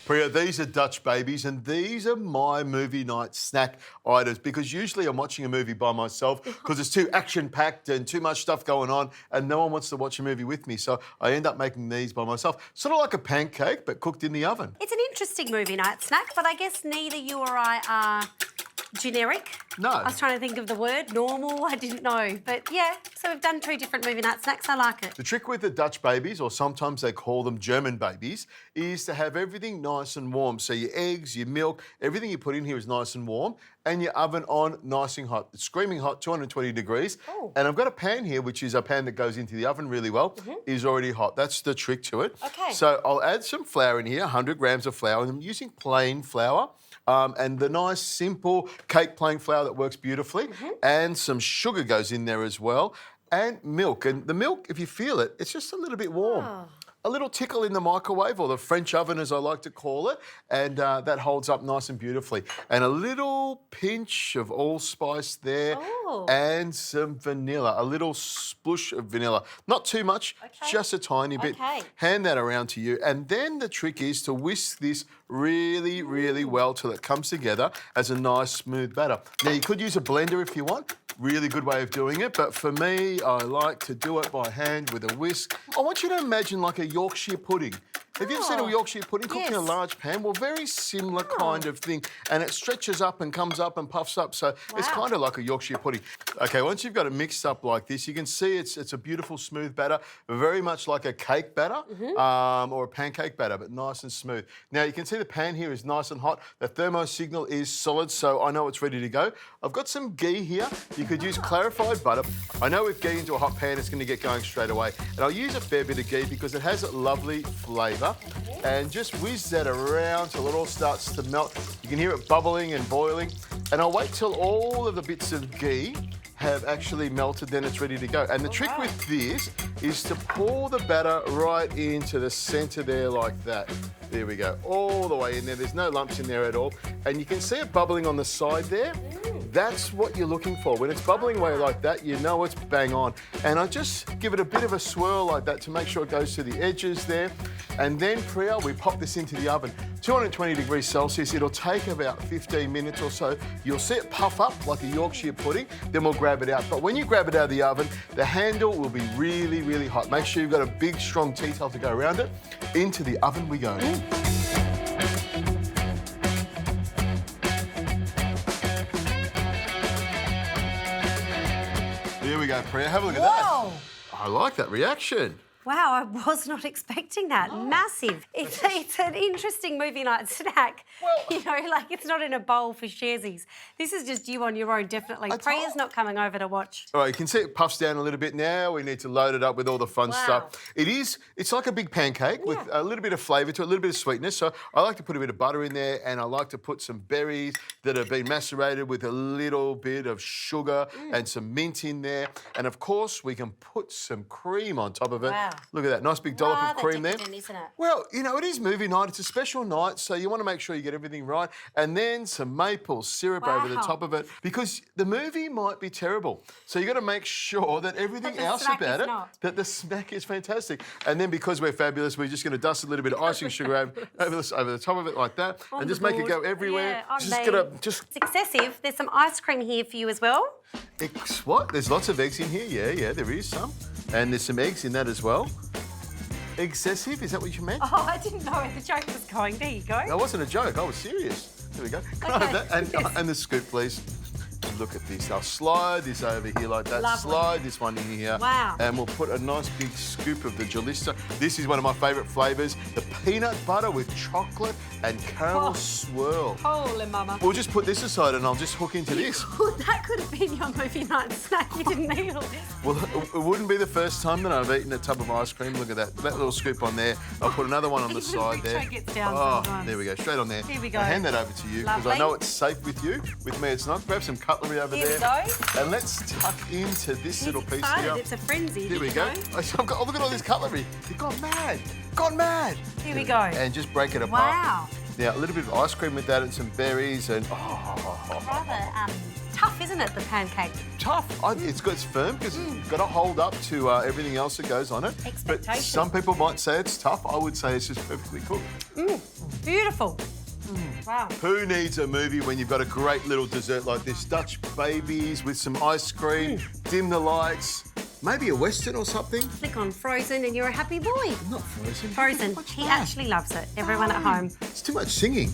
Preeya, these are Dutch babies and these are my movie night snack items because usually I'm watching a movie by myself because it's too action-packed and too much stuff going on and no one wants to watch a movie with me. So I end up making these by myself. Sort of like a pancake but cooked in the oven. It's an interesting movie night snack, but I guess neither you or I are generic. No. I was trying to think of the word, normal, I didn't know. But yeah, so we've done 2 different movie night snacks, I like it. The trick with the Dutch babies, or sometimes they call them German babies, is to have everything nice and warm. So your eggs, your milk, everything you put in here is nice and warm, and your oven on nice and hot. It's screaming hot, 220 degrees. Oh. And I've got a pan here, which is a pan that goes into the oven really well, is already hot. That's the trick to it. Okay. So I'll add some flour in here, 100 grams of flour, and I'm using plain flour. And the nice, simple cake plain flour that works beautifully. And some sugar goes in there as well. And milk. And the milk, if you feel it, it's just a little bit warm. Oh. A little tickle in the microwave, or the French oven as I like to call it, and that holds up nice and beautifully. And a little pinch of allspice there, Oh. and some vanilla, a little splush of vanilla. Not too much, just a tiny bit. Okay. Hand that around to you, and then the trick is to whisk this really, really well till it comes together as a nice smooth batter. Now you could use a blender if you want. Really good way of doing it, but for me, I like to do it by hand with a whisk. I want you to imagine like a Yorkshire pudding. Have you ever seen a Yorkshire pudding cooked in a Yes. large pan? Well, very similar kind of thing. And it stretches up and comes up and puffs up. So it's kind of like a Yorkshire pudding. Okay, once you've got it mixed up like this, you can see it's a beautiful smooth batter, very much like a cake batter or a pancake batter, but nice and smooth. Now, you can see the pan here is nice and hot. The thermo signal is solid, so I know it's ready to go. I've got some ghee here. You could use clarified butter. I know with ghee into a hot pan, it's going to get going straight away. And I'll use a fair bit of ghee because it has a lovely flavour. And just whiz that around till it all starts to melt. You can hear it bubbling and boiling. And I'll wait till all of the bits of ghee have actually melted, then it's ready to go. And the trick with this is to pour the batter right into the centre there like that. There we go, all the way in there. There's no lumps in there at all. And you can see it bubbling on the side there. That's what you're looking for. When it's bubbling away like that, you know it's bang on. And I just give it a bit of a swirl like that to make sure it goes to the edges there. And then, Preeya, we pop this into the oven. 220 degrees Celsius. It'll take about 15 minutes or so. You'll see it puff up like a Yorkshire pudding. Then we'll grab it out. But when you grab it out of the oven, the handle will be really, really hot. Make sure you've got a big, strong tea towel to go around it. Into the oven we go. There we go, Preeya. Have a look at that. I like that reaction. Wow, I was not expecting that. Massive. It's an interesting movie night snack. Well, you know, like it's not in a bowl for sharesies. This is just you on your own, definitely. Preeya's not coming over to watch. All right, you can see it puffs down a little bit now. We need to load it up with all the fun stuff. It's like a big pancake with a little bit of flavour to it, a little bit of sweetness. So I like to put a bit of butter in there, and I like to put some berries that have been macerated with a little bit of sugar and some mint in there. And of course, we can put some cream on top of it. Wow. Look at that, nice big dollop of cream there. Decadent, isn't it? Well, you know, it is movie night. It's a special night, so you want to make sure you get everything right. And then some maple syrup over the top of it, because the movie might be terrible. So you got to make sure that everything else about it, that the snack is fantastic. And then because we're fabulous, we're just going to dust a little bit of icing sugar over the top of it like that, and just make it go everywhere. Yeah, it's excessive. There's some ice cream here for you as well. What? There's lots of eggs in here. Yeah, there is some. And there's some eggs in that as well. Excessive, is that what you meant? Oh, I didn't know where the joke was going. There you go. That wasn't a joke, I was serious. There we go. Can I have that? And the scoop, please. Look at this. I'll slide this over here like that. Lovely. Slide this one in here. Wow. And we'll put a nice big scoop of the Jalista. This is one of my favourite flavours. The peanut butter with chocolate and caramel swirl. Holy mama. We'll just put this aside and I'll just hook into this. Well, that could have been your movie night snack. You didn't need all this. Well, it wouldn't be the first time that I've eaten a tub of ice cream. Look at that. That little scoop on there. I'll put another one on the side there. Gets down sometimes. There we go. Straight on there. Here we go. I'll hand that over to you because I know it's safe with you. With me, it's not. Grab some cutlery over there. Here we go. And let's tuck into this little piece here. It's a frenzy. Here we go. Oh, look at all this cutlery. You've gone mad. Gone mad. Here we go. And just break it apart. Wow. Now, a little bit of ice cream with that and some berries and... Rather tough, isn't it, the pancake? Tough. It's firm because it's got to hold up to everything else that goes on it. But Expectations. some people might say it's tough. I would say it's just perfectly cooked. Beautiful. Wow. Who needs a movie when you've got a great little dessert like this? Dutch babies with some ice cream, dim the lights, maybe a Western or something. Click on Frozen and you're a happy boy. Not Frozen. Frozen. What's He that? actually loves it. Everyone at home. It's too much singing.